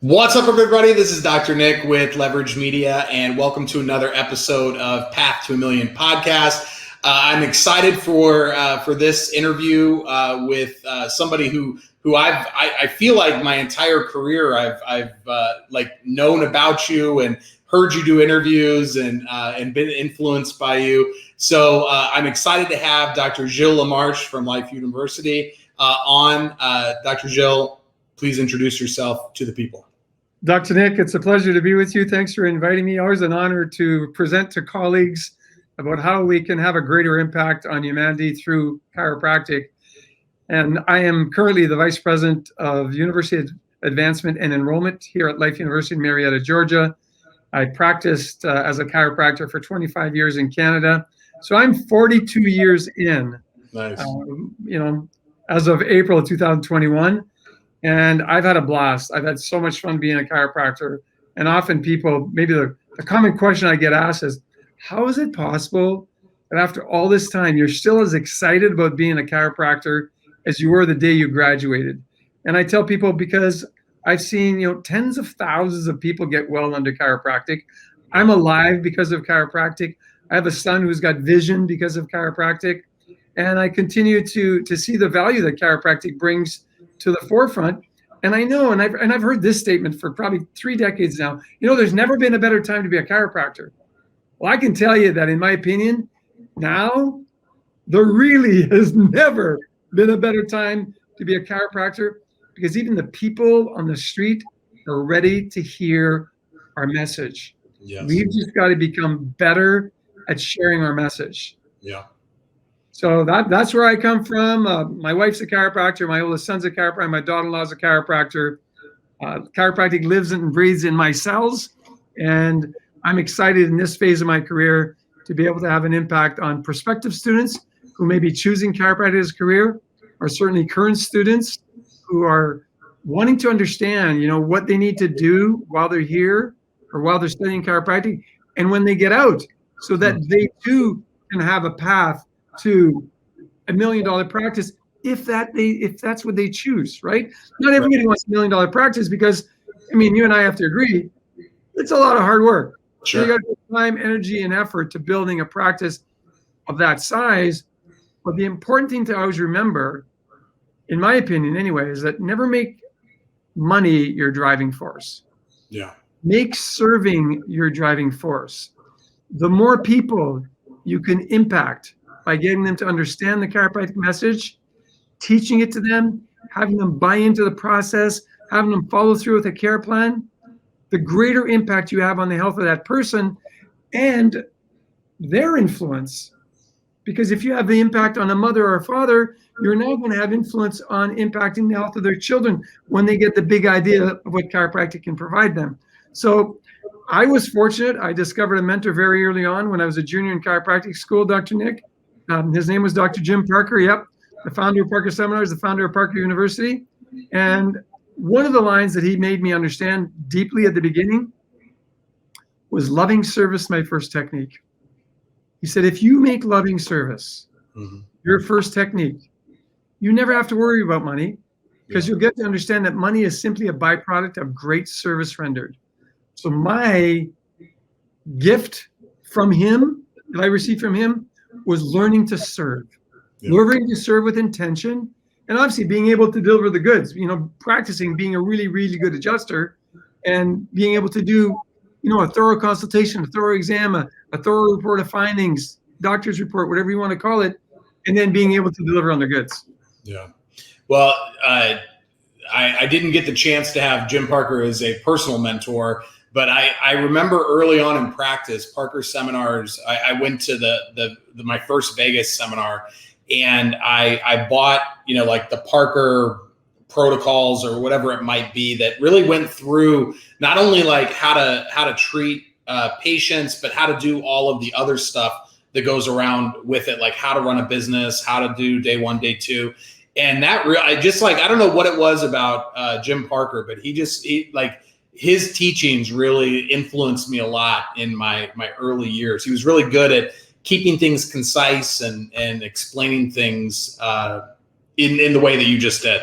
What's up, everybody? This is Dr. Nick with Leverage Media, and welcome to another episode of Path to a Million podcast. I'm excited for this interview with somebody who I feel like my entire career I've known about you and heard you do interviews and been influenced by you. So I'm excited to have Dr. Gilles LaMarche from Life University on. Dr. Gilles, please introduce yourself to the people. Dr. Nick, it's a pleasure to be with you. Thanks for inviting me. Always an honor to present to colleagues about how we can have a greater impact on humanity through chiropractic. And I am currently the Vice President of University Advancement and Enrollment here at Life University in Marietta, Georgia. I practiced as a chiropractor for 25 years in Canada. So I'm 42 years in, Nice. As of April of 2021. And I've had a blast. I've had so much fun being a chiropractor. And often people, maybe the common question I get asked is, how is it possible that after all this time, you're still as excited about being a chiropractor as you were the day you graduated? And I tell people, because I've seen, tens of thousands of people get well under chiropractic. I'm alive because of chiropractic. I have a son who's got vision because of chiropractic. And I continue to see the value that chiropractic brings to the forefront. And I know, and I've heard this statement for probably 3 decades now, there's never been a better time to be a chiropractor. Well, I can tell you that in my opinion, now there really has never been a better time to be a chiropractor, because even the people on the street are ready to hear our message. Yes. We've just got to become better at sharing our message. Yeah. So that's where I come from. My wife's a chiropractor. My oldest son's a chiropractor. My daughter-in-law's a chiropractor. Chiropractic lives and breathes in my cells. And I'm excited in this phase of my career to be able to have an impact on prospective students who may be choosing chiropractic as a career, or certainly current students who are wanting to understand, what they need to do while they're here or while they're studying chiropractic and when they get out, so that they too can have a path to $1 million practice if that's what they choose, right? Not everybody wants $1 million practice, because you and I have to agree, it's a lot of hard work. Sure. So you got to put time, energy, and effort to building a practice of that size. But the important thing to always remember, in my opinion anyway, is that never make money your driving force. Yeah. Make serving your driving force. The more people you can impact by getting them to understand the chiropractic message, teaching it to them, having them buy into the process, having them follow through with a care plan, the greater impact you have on the health of that person and their influence. Because if you have the impact on a mother or a father, you're now going to have influence on impacting the health of their children when they get the big idea of what chiropractic can provide them. So I was fortunate. I discovered a mentor very early on when I was a junior in chiropractic school, Dr. Nick. His name was Dr. Jim Parker. Yep. The founder of Parker Seminars, the founder of Parker University. And one of the lines that he made me understand deeply at the beginning was loving service, my first technique. He said, if you make loving service your first technique, you never have to worry about money, because you'll get to understand that money is simply a byproduct of great service rendered. So my gift from him, that I received from him, was learning to serve, learning to serve with intention, and obviously being able to deliver the goods, practicing being a really, really good adjuster, and being able to do, a thorough consultation, a thorough exam, a thorough report of findings, doctor's report, whatever you want to call it, and then being able to deliver on the goods. Yeah. Well, I didn't get the chance to have Jim Parker as a personal mentor, but I remember early on in practice, Parker seminars, I went to my first Vegas seminar, and I bought, the Parker protocols or whatever it might be that really went through not only how to treat patients, but how to do all of the other stuff that goes around with it, like how to run a business, how to do day one, day two. And that I don't know what it was about Jim Parker, but his teachings really influenced me a lot in my early years. He was really good at keeping things concise and explaining things in the way that you just did.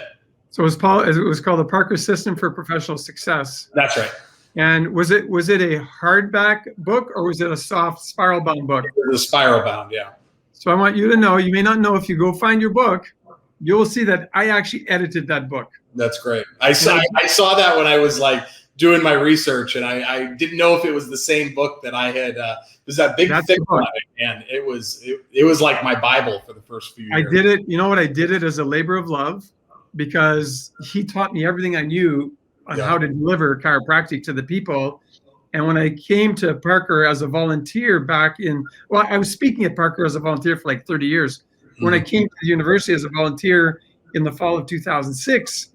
So it was called the Parker System for Professional Success. That's right. And was it a hardback book or was it a soft spiral bound book? It was spiral bound, yeah. So I want you to know, you may not know, if you go find your book, you'll see that I actually edited that book. That's great. I saw that when I was like doing my research, and I didn't know if it was the same book that I had. It was that big thick one, and it was like my Bible for the first few years. I did it. You know what? I did it as a labor of love because he taught me everything I knew on how to deliver chiropractic to the people. And when I came to Parker as a volunteer I was speaking at Parker as a volunteer for like 30 years. When I came to the university as a volunteer in the fall of 2006,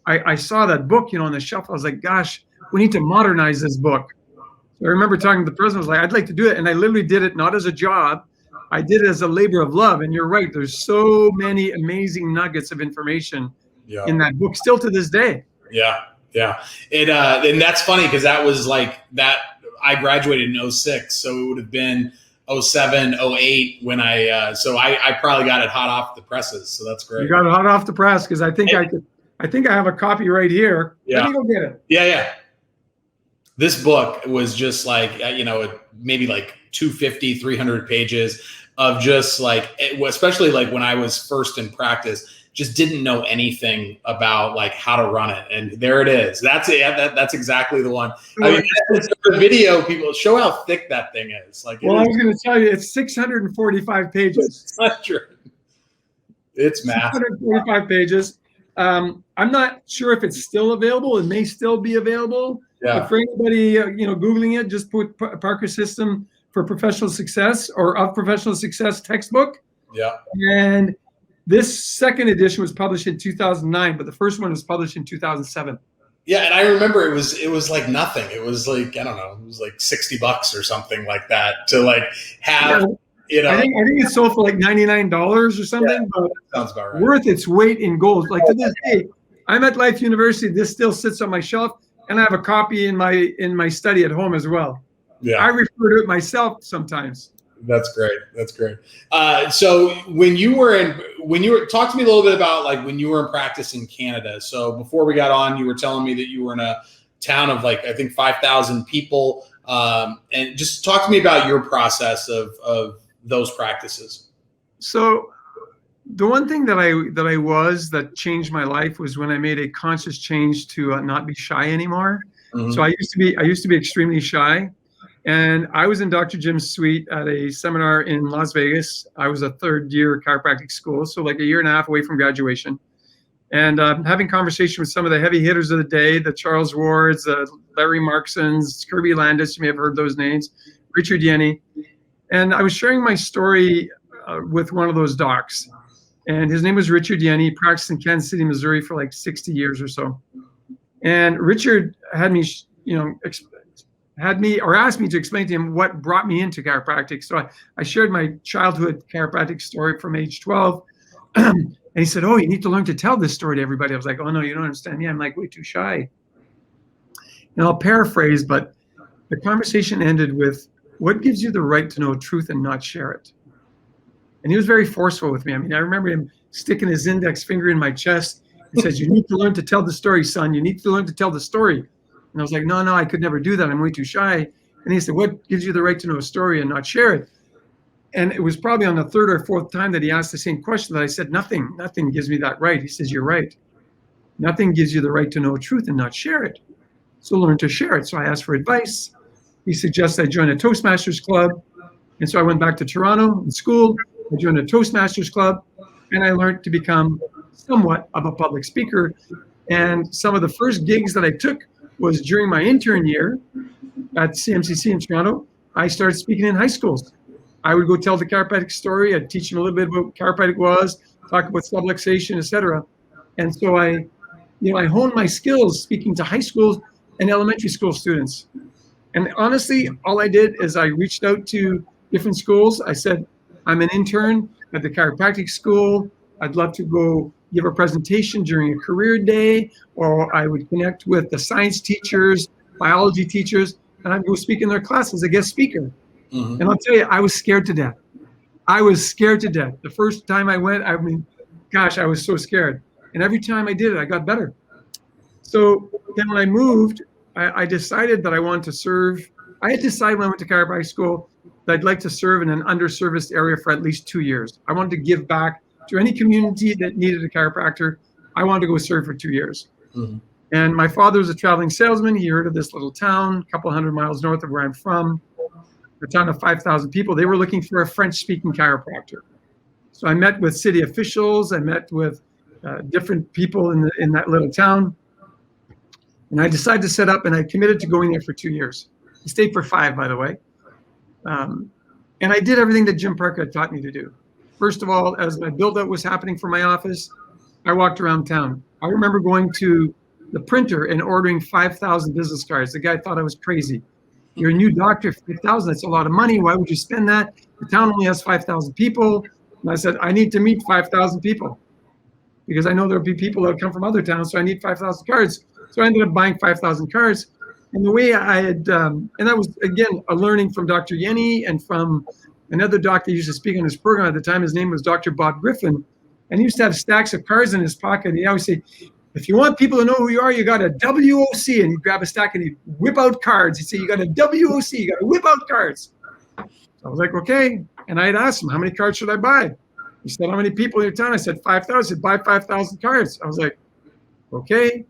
I saw that book, on the shelf. I was like, gosh, we need to modernize this book. So I remember talking to the president. I was like, I'd like to do it. And I literally did it not as a job. I did it as a labor of love. And you're right. There's so many amazing nuggets of information in that book still to this day. Yeah. Yeah. And that's funny because that was like that. I graduated in 06. So it would have been 07, 08 when so I probably got it hot off the presses. So that's great. You got it hot off the press because I think I have a copy right here. Yeah. Let me go get it. Yeah. This book was just like, maybe like 250, 300 pages of just like, especially like when I was first in practice, just didn't know anything about like how to run it. And there it is. That's it. That's exactly the one. I mean, the video, people show how thick that thing is. Like, well, I was going to tell you, it's 645 pages. 600. It's massive. 645 pages. I'm not sure if it's still available. It may still be available. Yeah. But for anybody, Googling it, just put Parker System for Professional Success or of Professional Success textbook. Yeah. And this second edition was published in 2009, but the first one was published in 2007. Yeah, and I remember it was like nothing. It was like, I don't know, it was like $60 or something like that to like have. I think it sold for like $99 or something, but sounds about right. Worth its weight in gold. Like to this day, I'm at Life University. This still sits on my shelf, and I have a copy in my study at home as well. Yeah, I refer to it myself sometimes. That's great. That's great. So when you were talk to me a little bit about like when you were in practice in Canada. So before we got on, you were telling me that you were in a town of like, I think 5,000 people. And just talk to me about your process of those practices. So the one thing that changed my life was when I made a conscious change to not be shy anymore. Mm-hmm. So I used to be extremely shy. And I was in Dr. Jim's suite at a seminar in Las Vegas. I was a third year chiropractic school, so like a year and a half away from graduation. And having conversation with some of the heavy hitters of the day, the Charles Wards, the Larry Marksons, Kirby Landis, you may have heard those names, Richard Yenny. And I was sharing my story with one of those docs. And his name was Richard Yenny. He practiced in Kansas City, Missouri for like 60 years or so. And Richard had me, asked me to explain to him what brought me into chiropractic. So I shared my childhood chiropractic story from age 12. And he said, oh, you need to learn to tell this story to everybody. I was like, oh, no, you don't understand me. I'm like way too shy. And I'll paraphrase, but the conversation ended with, what gives you the right to know truth and not share it? And he was very forceful with me. I mean, I remember him sticking his index finger in my chest and says, you need to learn to tell the story, son. You need to learn to tell the story. And I was like, no, I could never do that. I'm way too shy. And he said, what gives you the right to know a story and not share it? And it was probably on the third or fourth time that he asked the same question that I said, nothing gives me that right. He says, you're right. Nothing gives you the right to know truth and not share it. So learn to share it. So I asked for advice. He suggested I join a Toastmasters club. And so I went back to Toronto in school. I joined a Toastmasters club, and I learned to become somewhat of a public speaker. And some of the first gigs that I took was during my intern year at CMCC in Toronto. I started speaking in high schools. I would go tell the chiropractic story. I'd teach them a little bit about what chiropractic was, talk about subluxation, etc. And so I honed my skills speaking to high schools and elementary school students. And honestly, all I did is I reached out to different schools. I said, I'm an intern at the chiropractic school. I'd love to go give a presentation during a career day, or I would connect with the science teachers, biology teachers, and I'd go speak in their class as a guest speaker. Mm-hmm. And I'll tell you, I was scared to death. I was scared to death. The first time I went, I mean, gosh, I was so scared. And every time I did it, I got better. So then when I moved, I decided that I wanted to serve. I had decided when I went to chiropractic school that I'd like to serve in an underserviced area for at least 2 years. I wanted to give back to any community that needed a chiropractor. I wanted to go serve for 2 years. Mm-hmm. And my father was a traveling salesman. He heard of this little town, a couple hundred miles north of where I'm from, a town of 5,000 people. They were looking for a French-speaking chiropractor. So I met with city officials. I met with different people in that little town. And I decided to set up, and I committed to going there for 2 years. I stayed for 5, by the way. And I did everything that Jim Parker had taught me to do. First of all, as my build-out was happening for my office, I walked around town. I remember going to the printer and ordering 5,000 business cards. The guy thought I was crazy. You're a new doctor, 5,000, that's a lot of money. Why would you spend that? The town only has 5,000 people. And I said, I need to meet 5,000 people because I know there'll be people that come from other towns, so I need 5,000 cards. So I ended up buying 5,000 cards. And the way I had, and that was, again, a learning from Dr. Yenny and from another doctor who used to speak on his program at the time. His name was Dr. Bob Griffin. And he used to have stacks of cards in his pocket. And he always say, if you want people to know who you are, you got a WOC. And he'd grab a stack and he'd whip out cards. He'd say, you got a WOC, you got to whip out cards. So I was like, okay. And I had asked him, how many cards should I buy? He said, how many people in your town? I said, 5,000. Buy 5,000 cards. I was like, okay.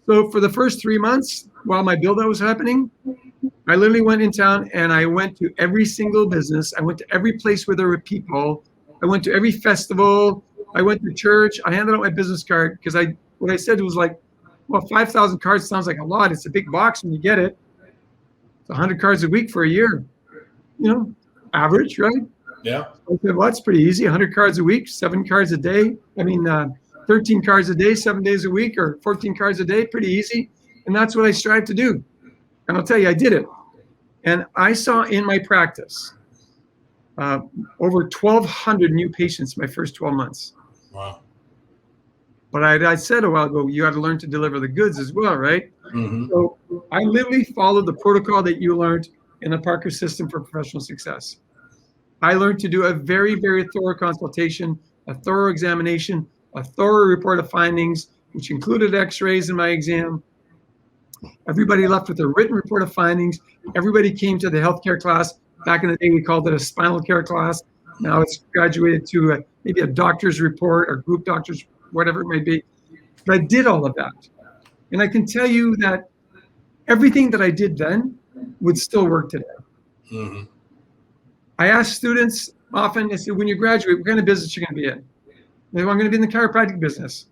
So for the first 3 months, while my build-out was happening, I literally went in town and I went to every single business. I went to every place where there were people. I went to every festival. I went to church. I handed out my business card because what I said was like, well, 5,000 cards sounds like a lot. It's a big box when you get it. It's 100 cards a week for a year. You know, average, right? Yeah. I said, well, that's pretty easy. 100 cards a week, 7 cards a day. 13 cards a day, 7 days a week, or 14 cards a day, pretty easy. And that's what I strive to do. And I'll tell you, I did it. And I saw in my practice over 1,200 new patients my first 12 months. Wow. But I said a while ago, you got to learn to deliver the goods as well, right? Mm-hmm. So I literally followed the protocol that you learned in the Parker system for professional success. I learned to do a very, very thorough consultation, a thorough examination, a thorough report of findings, which included x-rays in my exam. Everybody left with a written report of findings. Everybody came to the healthcare class. Back in the day, we called it a spinal care class. Now it's graduated to maybe a doctor's report or group doctor's, whatever it may be. But I did all of that. And I can tell you that everything that I did then would still work today. Mm-hmm. I ask students often, I say, when you graduate, what kind of business you're going to be in? They go, I'm going to be in the chiropractic business.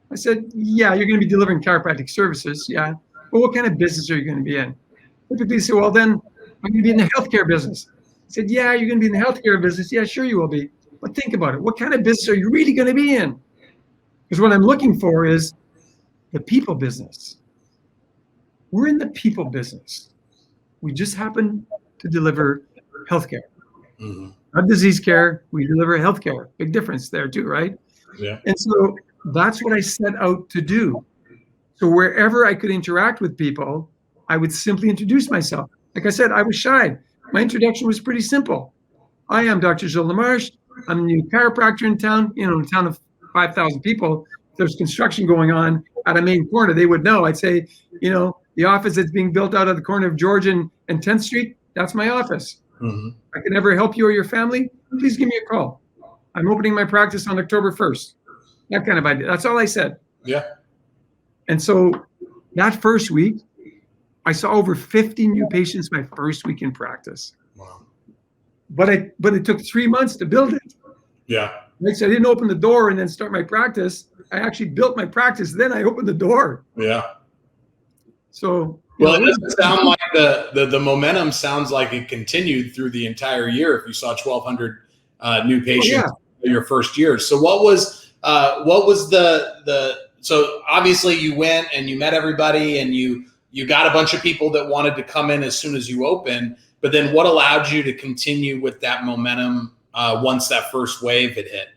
I said, yeah, you're going to be delivering chiropractic services. Yeah. But what kind of business are you going to be in? Typically say, well, then I'm going to be in the healthcare business. I said, yeah, you're going to be in the healthcare business. Yeah, sure you will be. But think about it. What kind of business are you really going to be in? Because what I'm looking for is the people business. We're in the people business. We just happen to deliver healthcare. Mm-hmm. Not disease care, we deliver healthcare. Big difference there too, right? Yeah. And so that's what I set out to do. So wherever I could interact with people, I would simply introduce myself. Like I said, I was shy. My introduction was pretty simple. I am Dr. Gilles LaMarche. I'm a new chiropractor in town, in a town of 5,000 people. If there's construction going on at a main corner, they would know. I'd say, the office that's being built out of the corner of George and 10th Street, that's my office. Mm-hmm. I can ever help you or your family, please give me a call. I'm opening my practice on October 1st. That kind of idea. That's all I said. Yeah. And so that first week, I saw over 50 new patients my first week in practice. Wow. But it took 3 months to build it. Yeah. Like, so I didn't open the door and then start my practice. I actually built my practice, then I opened the door. Yeah. So well, it doesn't sound like the momentum sounds like it continued through the entire year. If you saw 1,200 new patients in your first year, so what was the so obviously you went and you met everybody and you got a bunch of people that wanted to come in as soon as you opened. But then what allowed you to continue with that momentum once that first wave had hit?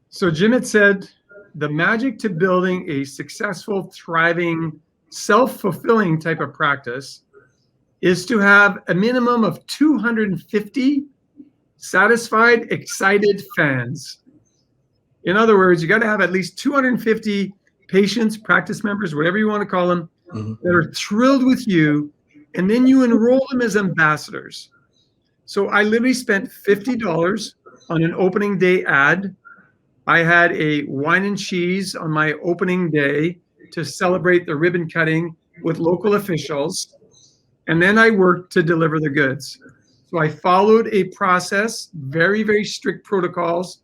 So Jim had said the magic to building a successful, thriving, self-fulfilling type of practice is to have a minimum of 250 satisfied, excited fans. In other words, you got to have at least 250 patients, practice members, whatever you want to call them, that are thrilled with you, and then you enroll them as ambassadors. So I literally spent $50 on an opening day ad. I had a wine and cheese on my opening day to celebrate the ribbon cutting with local officials. And then I worked to deliver the goods. So I followed a process, very, very strict protocols,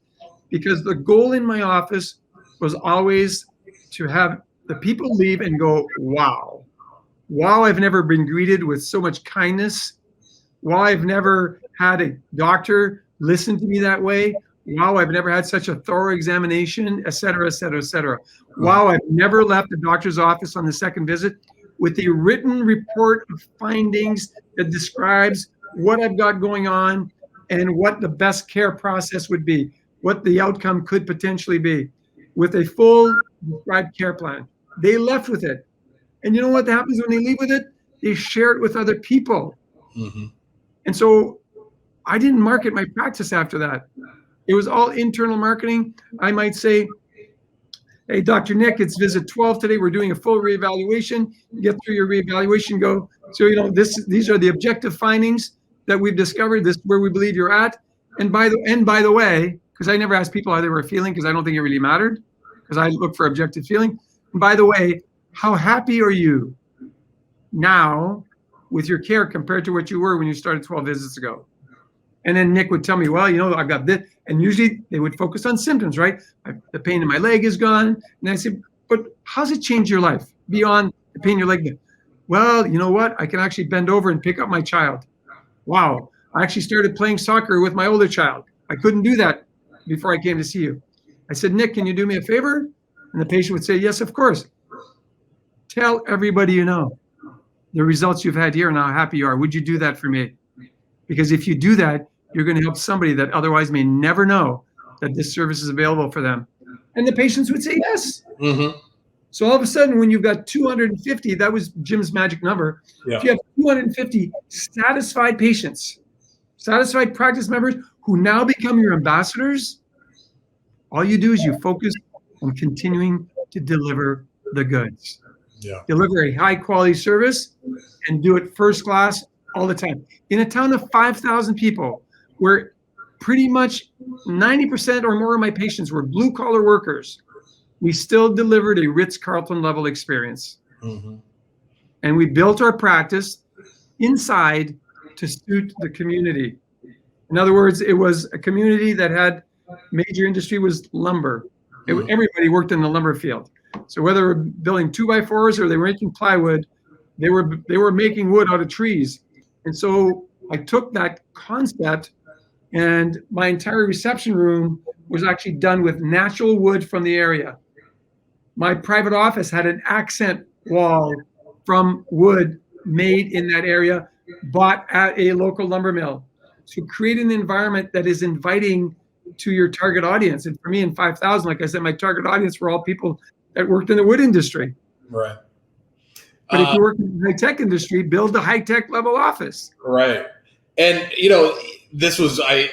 because the goal in my office was always to have the people leave and go, wow. Wow, I've never been greeted with so much kindness. Wow, I've never had a doctor listen to me that way. Wow, I've never had such a thorough examination, et cetera, et cetera, et cetera. Wow, I've never left the doctor's office on the second visit with a written report of findings that describes what I've got going on and what the best care process would be, what the outcome could potentially be, with a full prescribed care plan. They left with it. And you know what happens when they leave with it? They share it with other people. And so I didn't market my practice after that. It was all internal marketing. I might say, hey, Dr. Nick, it's visit 12 today. We're doing a full reevaluation. Get through your reevaluation, go. So, you know, these are the objective findings that we've discovered. This is where we believe you're at. And by the way, because I never asked people how they were feeling, because I don't think it really mattered, because I look for objective feeling. And by the way, how happy are you now with your care compared to what you were when you started 12 visits ago? And then Nick would tell me, well, you know, I've got this. And usually they would focus on symptoms, right? The pain in my leg is gone. And I said, but how's it changed your life beyond the pain in your leg? Well, you know what? I can actually bend over and pick up my child. Wow. I actually started playing soccer with my older child. I couldn't do that before I came to see you. I said, Nick, can you do me a favor? And the patient would say, yes, of course. Tell everybody you know the results you've had here and how happy you are. Would you do that for me? Because if you do that, you're going to help somebody that otherwise may never know that this service is available for them. And the patients would say yes. So all of a sudden, when you've got 250, that was Jim's magic number. If you have 250 satisfied patients, satisfied practice members who now become your ambassadors, all you do is you focus on continuing to deliver the goods. Deliver a high quality service and do it first class all the time. In a town of 5,000 people, where pretty much 90% or more of my patients were blue collar workers, we still delivered a Ritz-Carlton level experience. And we built our practice inside to suit the community. In other words, it was a community that had major industry was lumber. Everybody worked in the lumber field. So whether they were building 2x4s or they were making plywood, they were making wood out of trees. And so I took that concept, and my entire reception room was actually done with natural wood from the area. My private office had an accent wall from wood made in that area, bought at a local lumber mill. So create an environment that is inviting to your target audience. And for me, in 5,000, like I said, my target audience were all people that worked in the wood industry. Right. But if you work in the high-tech industry, build a high-tech level office. Right. And, you know, this was, I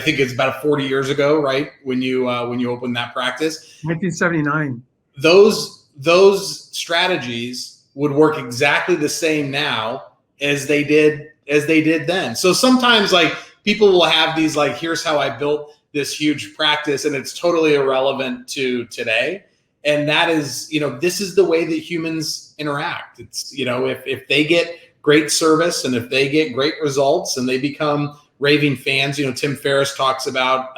think it's about 40 years ago, right? When you opened that practice. 1979. Those strategies would work exactly the same now as they did then. So sometimes, like, people will have these, like, here's how I built this huge practice, and it's totally irrelevant to today. And that is, you know, this is the way that humans interact. It's, you know, if they get great service and if they get great results and they become raving fans, you know, Tim Ferriss talks about,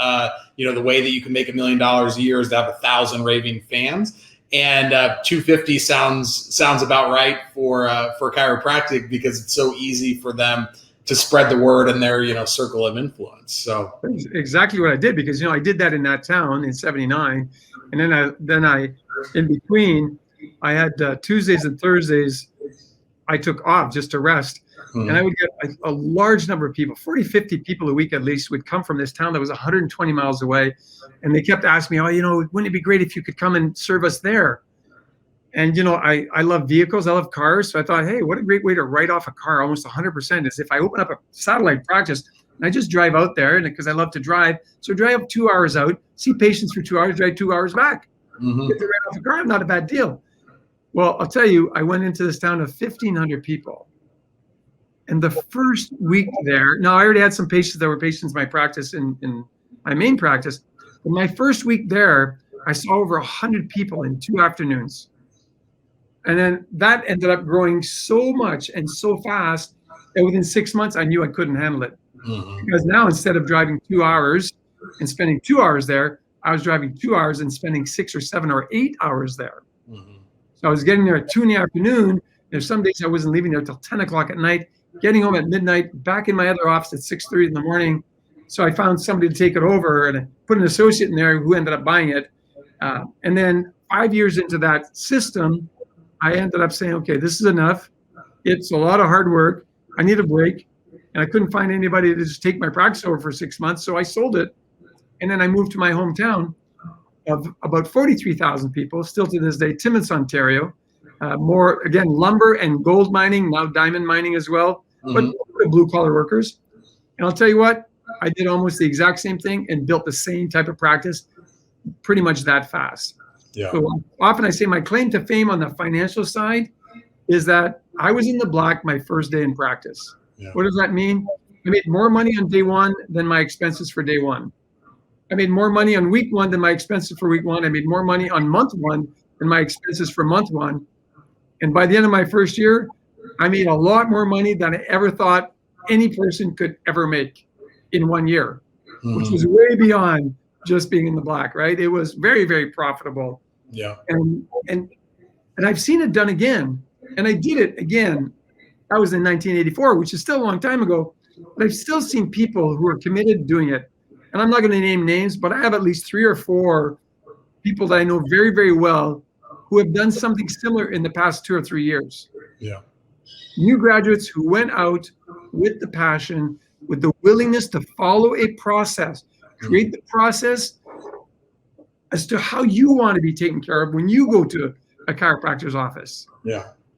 you know, the way that you can make $1 million a year is to have 1,000 raving fans. And 250 sounds about right for chiropractic, because it's so easy for them to spread the word in their, you know, circle of influence. So that's exactly what I did, because, you know, I did that in that town in 79. And then I in between, I had Tuesdays and Thursdays I took off just to rest. And I would get a large number of people, 40, 50 people a week at least, would come from this town that was 120 miles away. And they kept asking me, oh, you know, wouldn't it be great if you could come and serve us there? And, you know, I love vehicles. I love cars. So I thought, hey, what a great way to write off a car almost 100% is if I open up a satellite practice And I just drive out there, and because I love to drive, so drive 2 hours out, see patients for 2 hours, drive 2 hours back. Get the right off the car, not a bad deal. Well, I'll tell you, I went into this town of 1,500 people. And the first week there, now I already had some patients that were patients in my practice, in my main practice. But my first week there, I saw over 100 people in 2 afternoons. And then that ended up growing so much and so fast that within 6 months, I knew I couldn't handle it. Because now instead of driving 2 hours and spending 2 hours there, I was driving 2 hours and spending 6 or 7 or 8 hours there. So I was getting there at 2 in the afternoon. There's some days I wasn't leaving there till 10 o'clock at night, getting home at midnight, back in my other office at 6:30 in the morning. So I found somebody to take it over, and I put an associate in there who ended up buying it. And then 5 years into that system, I ended up saying, okay, this is enough. It's a lot of hard work. I need a break. And I couldn't find anybody to just take my practice over for 6 months. So I sold it. And then I moved to my hometown of about 43,000 people, still to this day, Timmins, Ontario. More, again, lumber and gold mining, now diamond mining as well, but blue collar workers. And I'll tell you what, I did almost the exact same thing and built the same type of practice pretty much that fast. So often I say my claim to fame on the financial side is that I was in the black my first day in practice. What does that mean? I made more money on day one than my expenses for day one. I made more money on week one than my expenses for week one. I made more money on month one than my expenses for month one. And by the end of my first year, I made a lot more money than I ever thought any person could ever make in 1 year, which was way beyond just being in the black, right? It was very, very profitable. And I've seen it done again. And I did it again. That was in 1984, which is still a long time ago. But I've still seen people who are committed to doing it. And I'm not going to name names, but I have at least 3 or 4 people that I know very, very well who have done something similar in the past 2 or 3 years. New graduates who went out with the passion, with the willingness to follow a process, create the process as to how you want to be taken care of when you go to a chiropractor's office.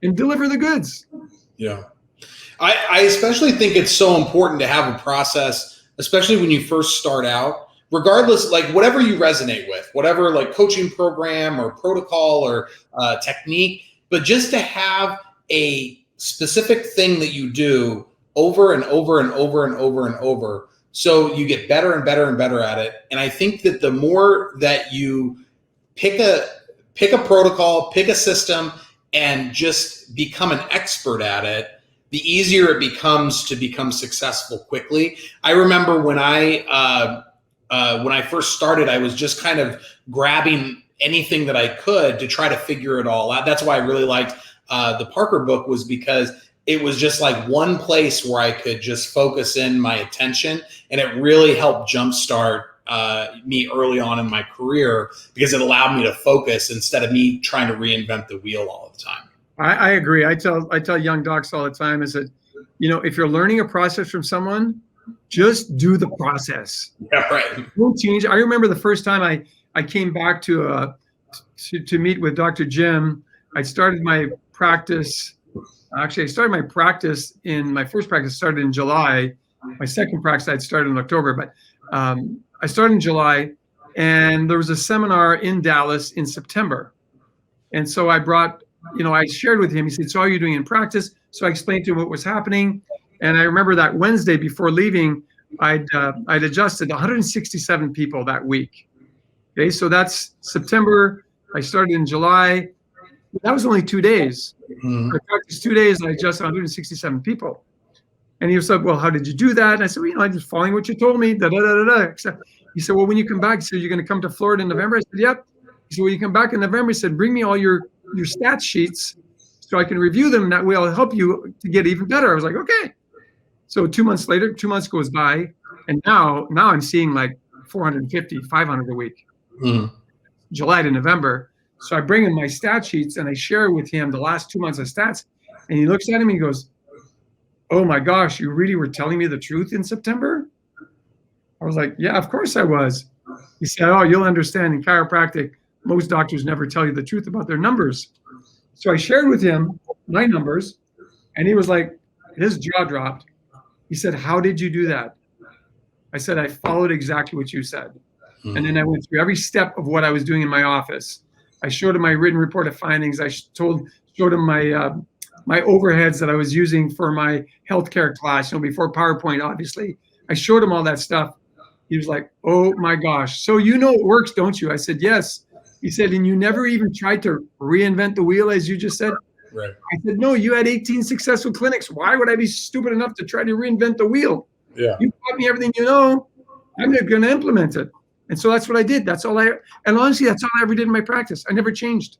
And deliver the goods. I especially think it's so important to have a process, especially when you first start out, regardless, like whatever you resonate with, whatever like coaching program or protocol or technique, but just to have a specific thing that you do over and over and over and over and over, so you get better and better and better at it. And I think that the more that you pick a protocol, pick a system, and just become an expert at it, the easier it becomes to become successful quickly. I remember when I first started, I was just kind of grabbing anything that I could to try to figure it all out. That's why I really liked the Parker book, was because it was just like one place where I could just focus in my attention, and it really helped jumpstart me early on in my career because it allowed me to focus instead of me trying to reinvent the wheel all the time. I agree. I tell young docs all the time is that, if you're learning a process from someone, just do the process. Don't change. I remember the first time I came back to meet with Dr. Jim. I started my practice. Actually, I started my practice my first practice started in July. My second practice I'd started in October, but I started in July, and there was a seminar in Dallas in September. And so I brought, I shared with him, he said, so how are you doing in practice? So I explained to him what was happening. And I remember that Wednesday before leaving, I'd adjusted 167 people that week. Okay, so that's September. I started in July. That was only 2 days. I practiced 2 days and I adjusted 167 people. And he was like, well, how did you do that? And I said, well, I'm just following what you told me. He said, well, when you come back, he said, you're going to come to Florida in November? I said, yep. He said, well, you come back in November. He said, bring me all your stat sheets so I can review them. That way I'll help you to get even better. I was like, okay. So 2 months later, 2 months goes by. And now I'm seeing like 450, 500 a week, July to November. So I bring him my stat sheets and I share with him the last 2 months of stats. And he looks at him and he goes, oh my gosh, you really were telling me the truth in September? I was like, yeah, of course I was. He said, oh, you'll understand in chiropractic, most doctors never tell you the truth about their numbers. So I shared with him my numbers and he was like, his jaw dropped. He said, how did you do that? I said, I followed exactly what you said. And then I went through every step of what I was doing in my office. I showed him my written report of findings. I showed him my overheads that I was using for my healthcare class, before PowerPoint, obviously. I showed him all that stuff. He was like, oh my gosh. So you know it works, don't you? I said, yes. He said, and you never even tried to reinvent the wheel, as you just said? Right. I said, no, you had 18 successful clinics. Why would I be stupid enough to try to reinvent the wheel? Yeah. You taught me everything you know. I'm going to implement it. And so that's what I did. And honestly, that's all I ever did in my practice. I never changed.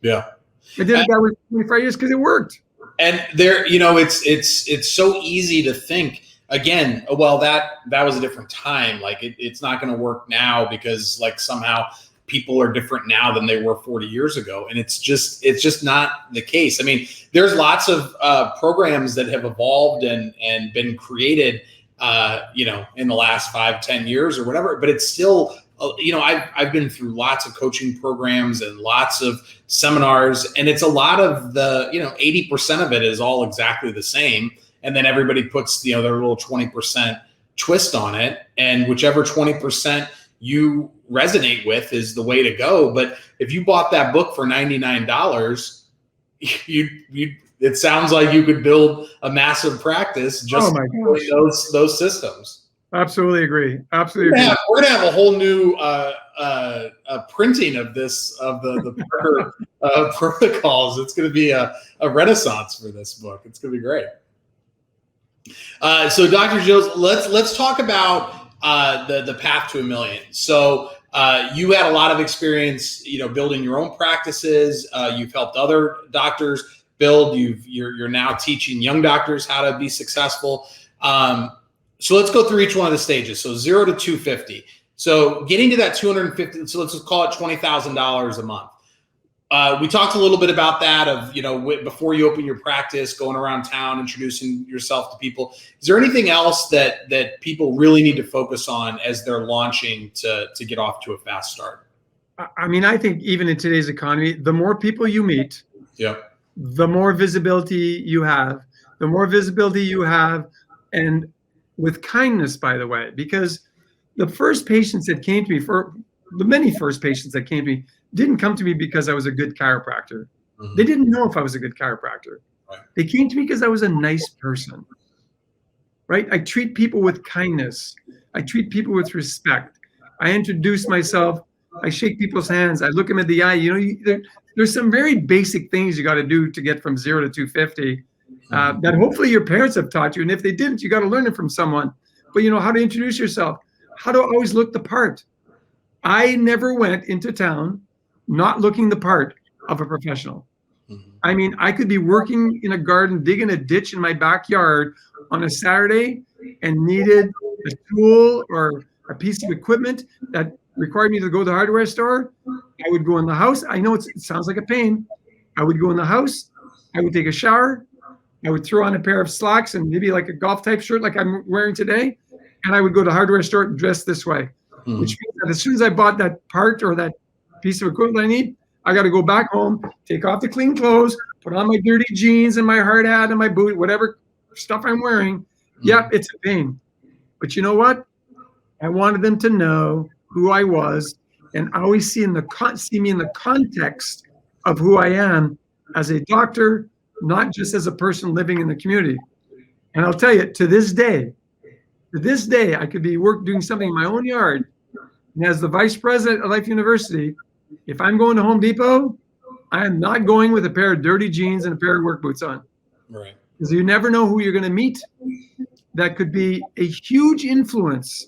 Yeah. I did it that way for 25 years because it worked. And there, it's so easy to think, again, well, that was a different time. Like it's not going to work now because like somehow people are different now than they were 40 years ago. And it's just not the case. I mean, there's lots of programs that have evolved and been created in the last 5-10 years or whatever, but it's still, I've been through lots of coaching programs and lots of seminars, and it's a lot of the, 80% of it is all exactly the same. And then everybody puts, their little 20% twist on it, and whichever 20% you resonate with is the way to go. But if you bought that book for $99, it sounds like you could build a massive practice just doing those systems. Absolutely agree. Absolutely agree. We're gonna have a whole new printing of the Parker protocols. It's gonna be a renaissance for this book. It's gonna be great. So Dr. Gilles, let's talk about the path to $1 million. So you had a lot of experience, building your own practices. You've helped other doctors build. You're now teaching young doctors how to be successful. So let's go through each one of the stages. So 0 to 250. So getting to that 250. So let's just call it $20,000 a month. We talked a little bit about that before you open your practice, going around town, introducing yourself to people. Is there anything else that people really need to focus on as they're launching to get off to a fast start? I mean, I think even in today's economy, the more people you meet, the more visibility you have, and with kindness, by the way, because the first patients that came to me, the many first patients that came to me, didn't come to me because I was a good chiropractor. Mm-hmm. They didn't know if I was a good chiropractor. Right. They came to me because I was a nice person, right? I treat people with kindness. I treat people with respect. I introduce myself. I shake people's hands. I look them in the eye. There's some very basic things you got to do to get from 0 to 250 that hopefully your parents have taught you. And if they didn't, you got to learn it from someone. But how to introduce yourself, how to always look the part. I never went into town not looking the part of a professional. Mm-hmm. I mean, I could be working in a garden, digging a ditch in my backyard on a Saturday and needed a tool or a piece of equipment that required me to go to the hardware store. I would go in the house. I know it sounds like a pain. I would go in the house. I would take a shower. I would throw on a pair of slacks and maybe like a golf type shirt like I'm wearing today. And I would go to the hardware store dressed this way, which means that as soon as I bought that part or that piece of equipment I need, I got to go back home, take off the clean clothes, put on my dirty jeans and my hard hat and my boot, whatever stuff I'm wearing. Yep, it's a pain. But you know what? I wanted them to know who I was and always see me in the context of who I am as a doctor, not just as a person living in the community. And I'll tell you, to this day, I could be doing something in my own yard. And as the vice president of Life University, if I'm going to Home Depot, I am not going with a pair of dirty jeans and a pair of work boots on. Right. Because you never know who you're going to meet. That could be a huge influence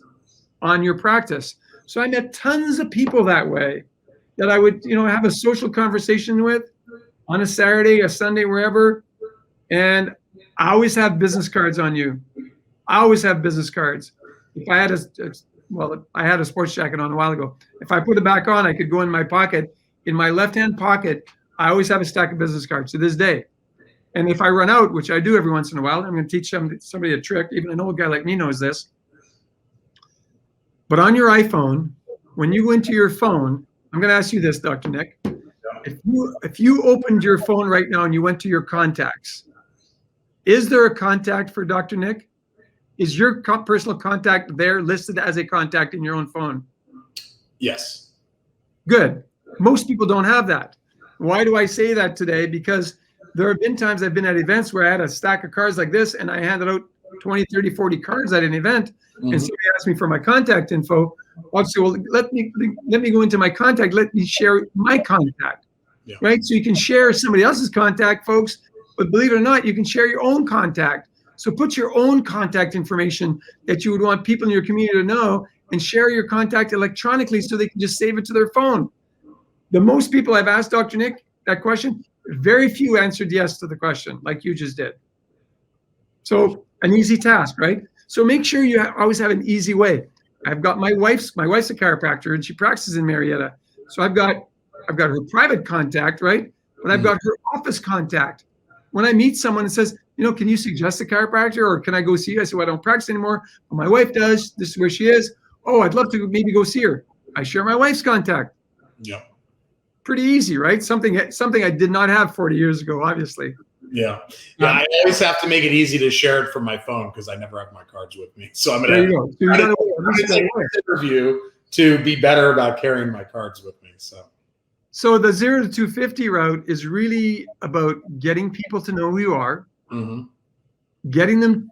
on your practice. So I met tons of people that way that I would, have a social conversation with on a Saturday, a Sunday, wherever. And I always have business cards on you. I always have business cards. If I had I had a sports jacket on a while ago. If I put it back on, I could go in my pocket. In my left-hand pocket, I always have a stack of business cards to this day. And if I run out, which I do every once in a while, I'm going to teach somebody a trick. Even an old guy like me knows this. But on your iPhone, when you go into your phone, I'm going to ask you this, Dr. Nick. If you opened your phone right now and you went to your contacts, is there a contact for Dr. Nick? Is your personal contact there listed as a contact in your own phone? Yes. Good. Most people don't have that. Why do I say that today? Because there have been times I've been at events where I had a stack of cards like this and I handed out 20, 30, 40 cards at an event, and somebody asked me for my contact info. I'll say, well, let me go into my contact. Let me share my contact, right? So you can share somebody else's contact, folks, but believe it or not, you can share your own contact. So put your own contact information that you would want people in your community to know and share your contact electronically so they can just save it to their phone. The most people I've asked Dr. Nick that question, very few answered yes to the question like you just did. So an easy task, right? So make sure you always have an easy way. I've got my wife's a chiropractor and she practices in Marietta. So I've got her private contact, right? But I've got her office contact. When I meet someone and says, you know, can you suggest a chiropractor or can I go see you? I say, well, I don't practice anymore. But my wife does. This is where she is. Oh, I'd love to maybe go see her. I share my wife's contact. Yeah. Pretty easy, right? Something I did not have 40 years ago, obviously. Yeah. I always have to make it easy to share it from my phone because I never have my cards with me. So I'm going to take this interview to be better about carrying my cards with me. So the 0 to 250 route is really about getting people to know who you are, getting them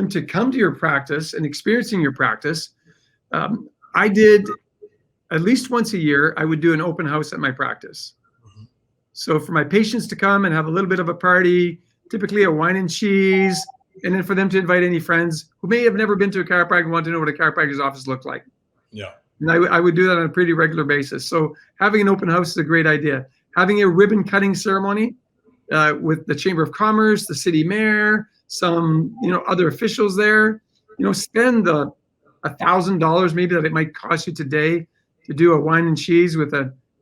to come to your practice and experiencing your practice. I did at least once a year, I would do an open house at my practice. So for my patients to come and have a little bit of a party, typically a wine and cheese, and then for them to invite any friends who may have never been to a chiropractor and want to know what a chiropractor's office looked like. Yeah. And I would do that on a pretty regular basis. So having an open house is a great idea. Having a ribbon cutting ceremony with the Chamber of Commerce, the city mayor, some other officials there, spend the $1,000 maybe that it might cost you today to do a wine and cheese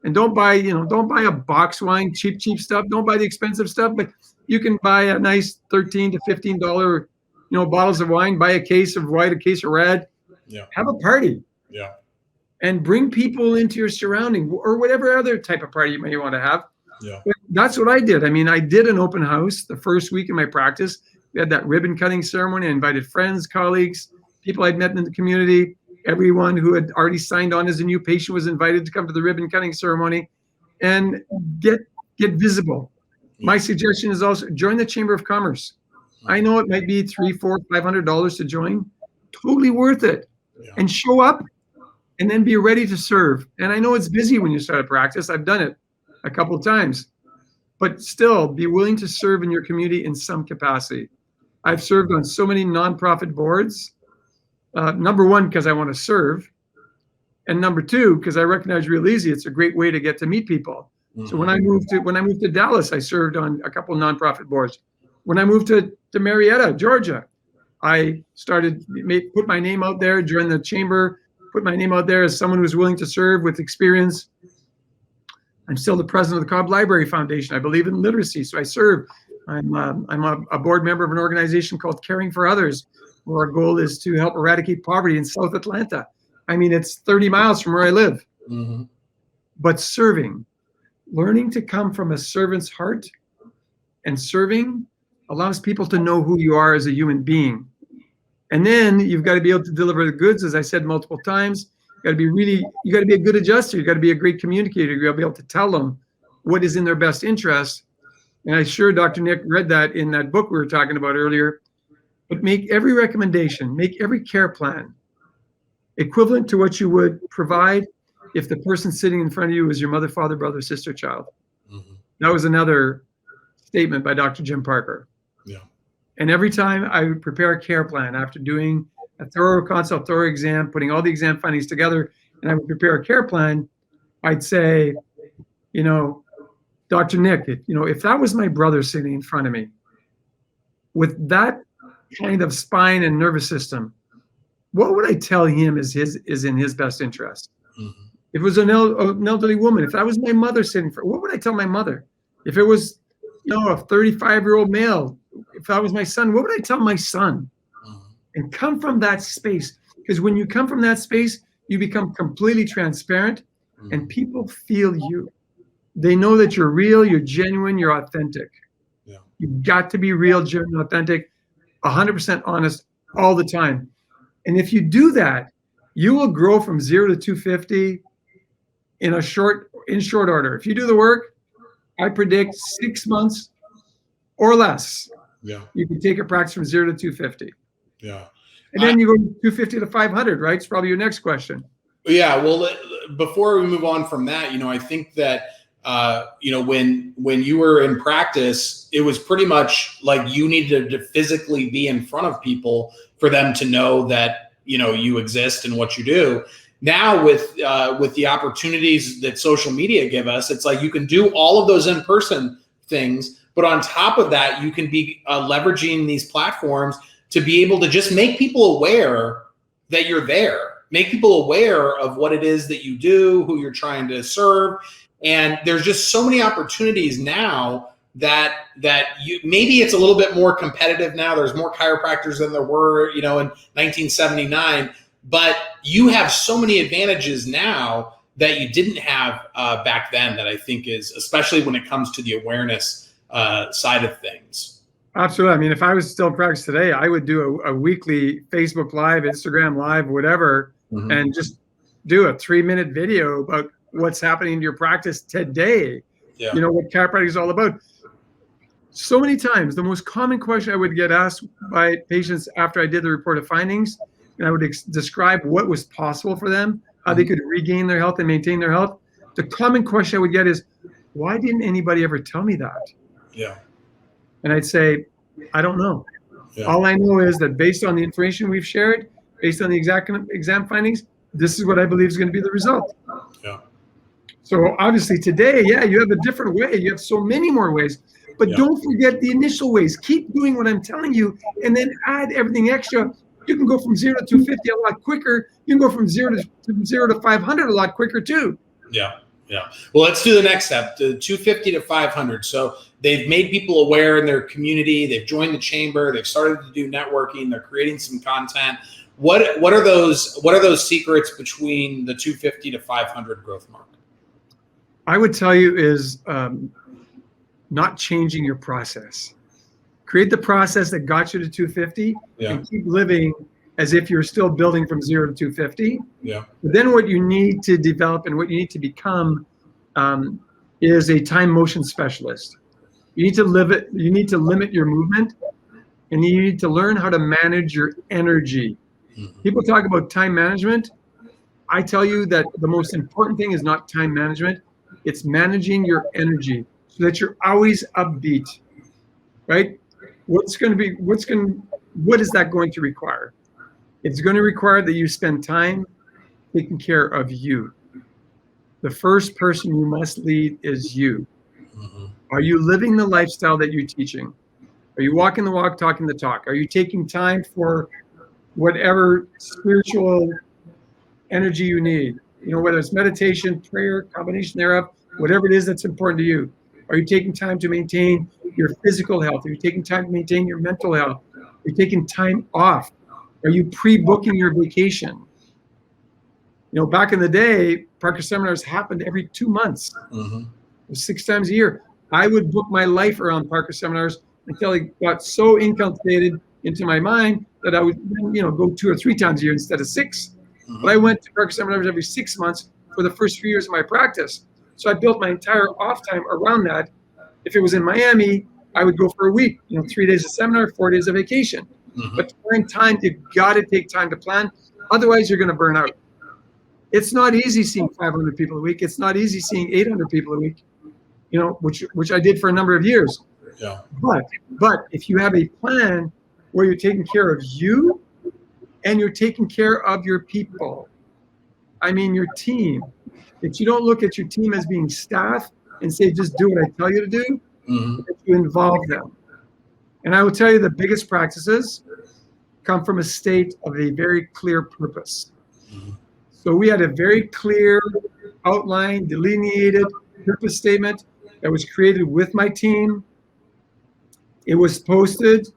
and don't buy a box wine, cheap stuff. Don't buy the expensive stuff, but you can buy a nice $13 to $15, bottles of wine, buy a case of white, a case of red, have a party. Yeah. And bring people into your surrounding or whatever other type of party you may want to have. Yeah. But that's what I did. I mean, I did an open house the first week in my practice. We had that ribbon cutting ceremony. I invited friends, colleagues, people I'd met in the community. Everyone who had already signed on as a new patient was invited to come to the ribbon cutting ceremony and get visible. My suggestion is also join the Chamber of Commerce. I know it might be $300, $400, $500 to join. Totally worth it. Yeah. And show up and then be ready to serve. And I know it's busy when you start a practice. I've done it a couple of times, but still be willing to serve in your community in some capacity. I've served on so many nonprofit boards. Number one, because I want to serve. And number two, because I recognize real easy, it's a great way to get to meet people. So when I moved to Dallas, I served on a couple of nonprofit boards. When I moved to Marietta, Georgia, I put my name out there, joined the chamber, put my name out there as someone who's willing to serve with experience. I'm still the president of the Cobb Library Foundation. I believe in literacy, so I serve. I'm a board member of an organization called Caring for Others, where our goal is to help eradicate poverty in South Atlanta. I mean, it's 30 miles from where I live. But serving, learning to come from a servant's heart and serving allows people to know who you are as a human being. And then you've got to be able to deliver the goods, as I said multiple times. You got to be a good adjuster. You got to be a great communicator. You got to be able to tell them what is in their best interest. And I'm sure Dr. Nick read that in that book we were talking about earlier. But make every recommendation, make every care plan equivalent to what you would provide if the person sitting in front of you was your mother, father, brother, sister, child. That was another statement by Dr. Jim Parker. Yeah. And every time I would prepare a care plan after doing a thorough consult, thorough exam, putting all the exam findings together, and I would prepare a care plan, I'd say, Dr. Nick, if that was my brother sitting in front of me with that kind of spine and nervous system, what would I tell him is in his best interest? If it was an elderly woman, if that was my mother sitting for, what would I tell my mother? If it was, a 35-year-old male, if that was my son, what would I tell my son? And come from that space, because when you come from that space, you become completely transparent, and people feel you. They know that you're real, you're genuine, you're authentic. Yeah. You've got to be real, genuine, authentic, 100% honest all the time. And if you do that, you will grow from 0 to 250 in short order. If you do the work, I predict 6 months or less. Yeah. You can take a practice from 0 to 250. Yeah. And then you go 250 to 500, right? It's probably your next question. Yeah. Well, before we move on from that, I think that, when you were in practice, it was pretty much like you needed to physically be in front of people for them to know that, you exist and what you do. Now with the opportunities that social media give us, it's like you can do all of those in-person things, but on top of that, you can be leveraging these platforms to be able to just make people aware that you're there, make people aware of what it is that you do, who you're trying to serve. And there's just so many opportunities now that you, maybe it's a little bit more competitive now. There's more chiropractors than there were, in 1979, but you have so many advantages now that you didn't have back then, that I think is, especially when it comes to the awareness side of things. Absolutely. I mean, if I was still in practice today, I would do a weekly Facebook Live, Instagram Live, whatever, and just do a 3-minute video about what's happening in your practice today. Yeah. What chiropractic is all about. So many times, the most common question I would get asked by patients after I did the report of findings, and I would describe what was possible for them, how they could regain their health and maintain their health. The common question I would get is, why didn't anybody ever tell me that? Yeah. And I'd say, I don't know. Yeah. All I know is that based on the information we've shared, based on the exam findings, this is what I believe is going to be the result. Yeah. So obviously today, you have a different way. You have so many more ways, but don't forget the initial ways. Keep doing what I'm telling you, and then add everything extra. You can go from 0 to 250 a lot quicker. You can go from 0 to 500 a lot quicker too. Yeah. Yeah. Well, let's do the next step, the 250 to 500. So they've made people aware in their community. They've joined the chamber. They've started to do networking. They're creating some content. What are those secrets between the 250 to 500 growth mark? I would tell you is not changing your process. Create the process that got you to 250 and keep living as if you're still building from 0 to 250. Yeah. But then what you need to develop and what you need to become is a time motion specialist. You need to limit your movement, and you need to learn how to manage your energy. People talk about time management. I tell you that the most important thing is not time management. It's managing your energy so that you're always upbeat, right? What is that going to require? It's going to require that you spend time taking care of you. The first person you must lead is you. Are you living the lifestyle that you're teaching? Are you walking the walk, talking the talk? Are you taking time for whatever spiritual energy you need? Whether it's meditation, prayer, combination thereof, whatever it is that's important to you. Are you taking time to maintain your physical health? Are you taking time to maintain your mental health? Are you taking time off? Are you pre-booking your vacation? Back in the day, Parker seminars happened every 2 months, 6 times a year. I would book my life around Parker seminars until it got so inculcated into my mind that I would, go 2 or 3 times a year instead of 6. But I went to Parker seminars every 6 months for the first few years of my practice. So I built my entire off time around that. If it was in Miami, I would go for a week, 3 days of seminar, 4 days of vacation. But to find time, you've got to take time to plan. Otherwise, you're going to burn out. It's not easy seeing 500 people a week. It's not easy seeing 800 people a week, which I did for a number of years. Yeah. But if you have a plan where you're taking care of you and you're taking care of your people, I mean your team. If you don't look at your team as being staff and say, just do what I tell you to do, that you involve them. And I will tell you the biggest practices come from a state of a very clear purpose. So we had a very clear outline, delineated purpose statement that was created with my team. It was posted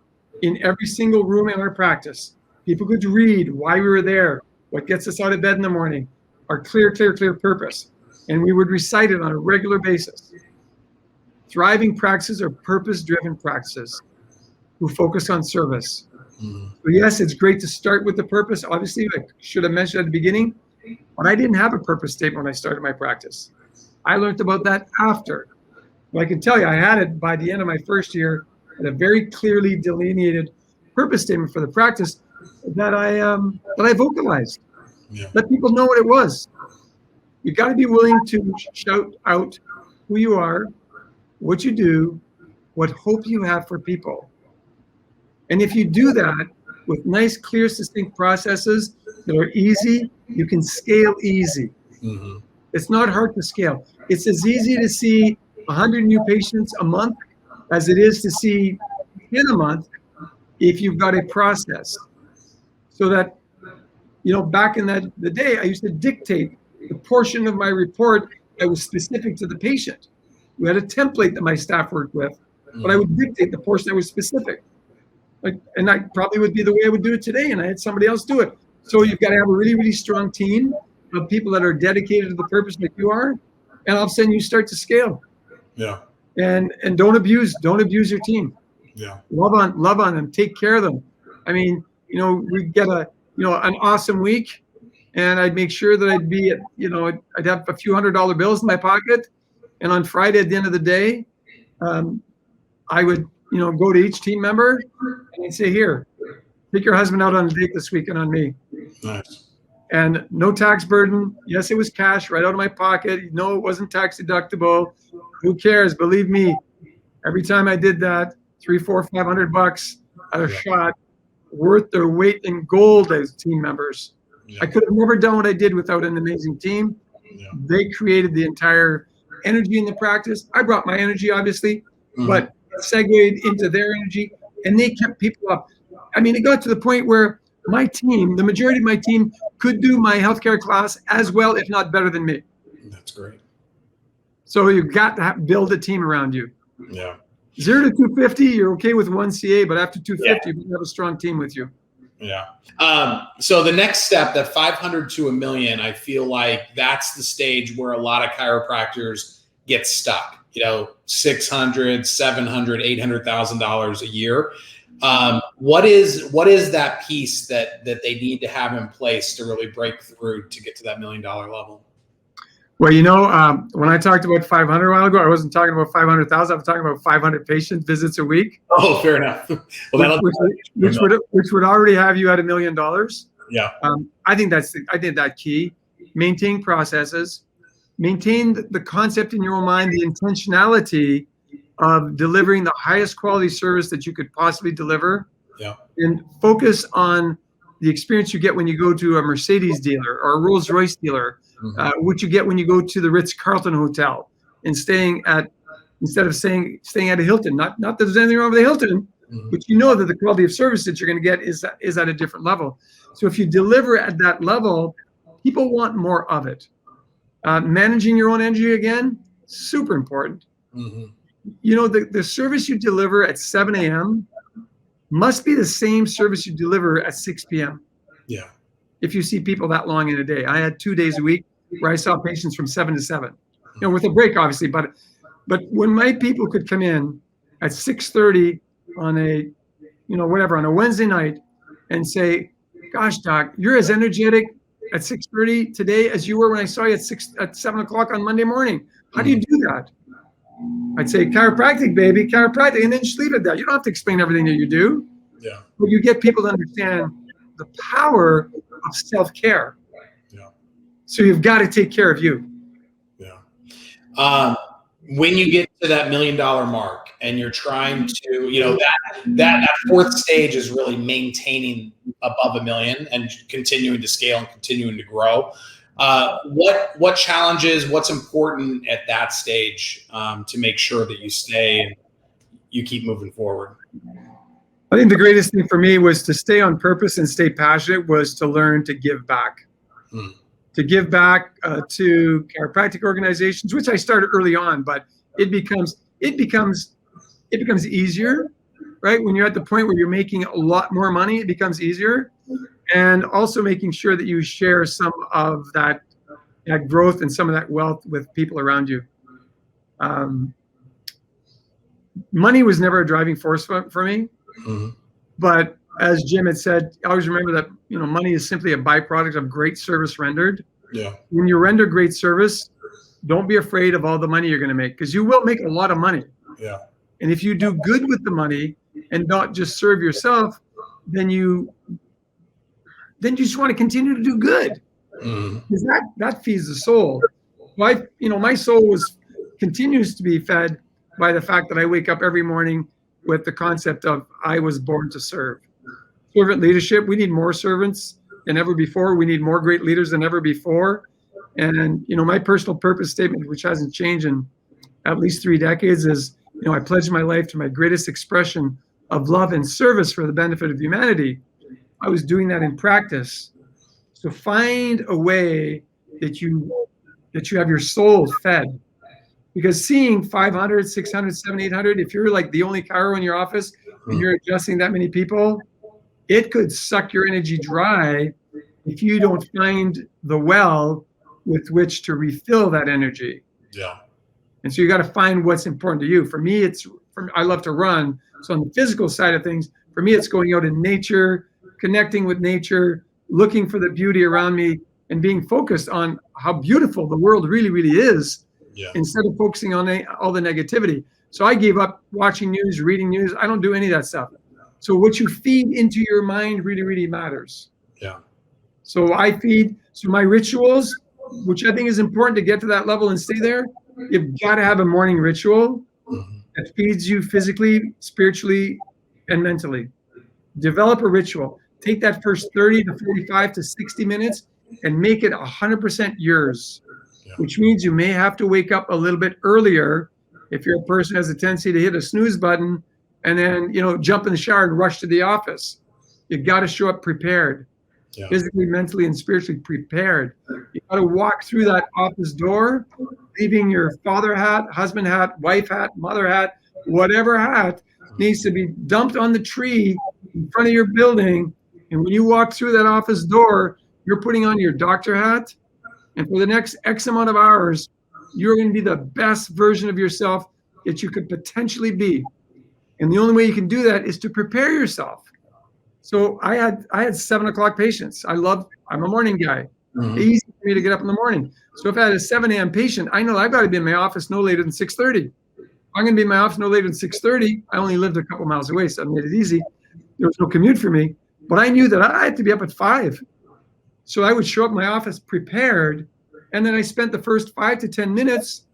in every single room in our practice. People could read why we were there, what gets us out of bed in the morning, our clear purpose. And we would recite it on a regular basis. Thriving practices are purpose-driven practices who focus on service. So yes, it's great to start with the purpose. Obviously, I should have mentioned at the beginning, but I didn't have a purpose statement when I started my practice. I learned about that after. But I can tell you, I had it by the end of my first year, at a very clearly delineated purpose statement for the practice that I vocalized. Yeah. Let people know what it was. You got to be willing to shout out who you are, what you do, what hope you have for people. And if you do that with nice, clear, succinct processes that are easy, you can scale easy. It's not hard to scale. It's as easy to see 100 new patients a month as it is to see 10 a month if you've got a process. So that, you know, back in the day, I used to dictate the portion of my report that was specific to the patient. We had a template that my staff worked with, but I would dictate the portion that was specific. And that probably would be the way I would do it today, and I had somebody else do it. So you've got to have a really, really strong team of people that are dedicated to the purpose like you are, and all of a sudden you start to scale. Yeah. And don't abuse your team. Yeah. Love on them, take care of them. I mean, you know, we get an awesome week, and I'd make sure that I'd have a few $100 bills in my pocket, and on Friday at the end of the day, I would, go to each team member and I'd say, here, take your husband out on a date this weekend on me. Nice. And no tax burden. Yes, it was cash right out of my pocket. No, it wasn't tax deductible. Who cares? Believe me, every time I did that, $300, $400, $500 at a shot, worth their weight in gold as team members. Yeah. I could have never done what I did without an amazing team. Yeah. They created the entire energy in the practice. I brought my energy, obviously, but it segued into their energy, and they kept people up. I mean, it got to the point where my team, the majority of my team, could do my healthcare class as well, if not better than me. That's great. So you've got to build a team around you. Yeah. 0 to 250, you're okay with one CA, but after 250, you have a strong team with you. Yeah. So the next step, that 500 to $1 million, I feel like that's the stage where a lot of chiropractors get stuck. $600,000, $700,000, $800,000 a year. What is that piece that they need to have in place to really break through to get to that $1 million level? Well, when I talked about 500 a while ago, I wasn't talking about 500,000. I'm talking about 500 patient visits a week. Oh, fair enough. Well, which would already have you at $1 million. Yeah. I think that key. Maintain processes. Maintain the concept in your own mind, the intentionality of delivering the highest quality service that you could possibly deliver. Yeah. And focus on the experience you get when you go to a Mercedes dealer or a Rolls Royce dealer, what you get when you go to the Ritz-Carlton Hotel and instead of staying at a Hilton. Not that there's anything wrong with a Hilton, but you know that the quality of service that you're going to get is at a different level. So if you deliver at that level, people want more of it. Managing your own energy, again, super important. The service you deliver at 7 a.m. must be the same service you deliver at 6 p.m. Yeah. If you see people that long in a day. I had 2 days a week where I saw patients from 7 to 7, with a break, obviously. But when my people could come in at 6:30 on on a Wednesday night and say, gosh, doc, you're as energetic at 6:30 today as you were when I saw you at 7 o'clock on Monday morning. How do you do that? I'd say chiropractic, baby, chiropractic, and then just leave it at that. You don't have to explain everything that you do. Yeah. But you get people to understand the power of self-care. Yeah. So you've got to take care of you. Yeah. When you get to that $1 million mark and you're trying to, that fourth stage is really maintaining above $1 million and continuing to scale and continuing to grow. What challenges, what's important at that stage to make sure that you stay and you keep moving forward? I think the greatest thing for me was to stay on purpose and stay passionate, was to learn to give back. To give back to chiropractic organizations, which I started early on, but it becomes easier, right? When you're at the point where you're making a lot more money, it becomes easier. And also making sure that you share some of that growth and some of that wealth with people around you. Money was never a driving force for me, but as Jim had said, I always remember that, money is simply a byproduct of great service rendered. Yeah. When you render great service, don't be afraid of all the money you're going to make, because you will make a lot of money. Yeah. And if you do good with the money and not just serve yourself, then you just want to continue to do good. Because that feeds the soul. My soul continues to be fed by the fact that I wake up every morning with the concept of I was born to serve. Servant leadership, we need more servants than ever before. We need more great leaders than ever before. And, my personal purpose statement, which hasn't changed in at least 3 decades, is, I pledge my life to my greatest expression of love and service for the benefit of humanity. I was doing that in practice. So find a way that you have your soul fed. Because seeing 500, 600, 700, 800, if you're like the only chiro in your office and you're adjusting that many people, it could suck your energy dry if you don't find the well with which to refill that energy. Yeah. And so you got to find what's important to you. For me, I love to run. So on the physical side of things, for me, it's going out in nature, connecting with nature, looking for the beauty around me, and being focused on how beautiful the world really, really is, instead of focusing on all the negativity. So I gave up watching news, reading news. I don't do any of that stuff. So what you feed into your mind really, really matters. Yeah. So my rituals, which I think is important to get to that level and stay there, you've got to have a morning ritual that feeds you physically, spiritually, and mentally. Develop a ritual. Take that first 30 to 45 to 60 minutes and make it 100% yours, which means you may have to wake up a little bit earlier if you're a person who has a tendency to hit a snooze button and then, jump in the shower and rush to the office. You got to show up prepared, physically, mentally, and spiritually prepared. You got to walk through that office door, leaving your father hat, husband hat, wife hat, mother hat, whatever hat needs to be dumped on the tree in front of your building. And when you walk through that office door, you're putting on your doctor hat. And for the next X amount of hours, you're going to be the best version of yourself that you could potentially be. And the only way you can do that is to prepare yourself. So I had 7 o'clock patients. I'm a morning guy. Easy for me to get up in the morning. So if I had a 7 a.m. patient, I know I've got to be in my office no later than 6:30. I'm going to be in my office no later than 6:30. I only lived a couple miles away, so I made it easy. There was no commute for me. But I knew that I had to be up at 5. So I would show up in my office prepared, and then I spent the first 5 to 10 minutes,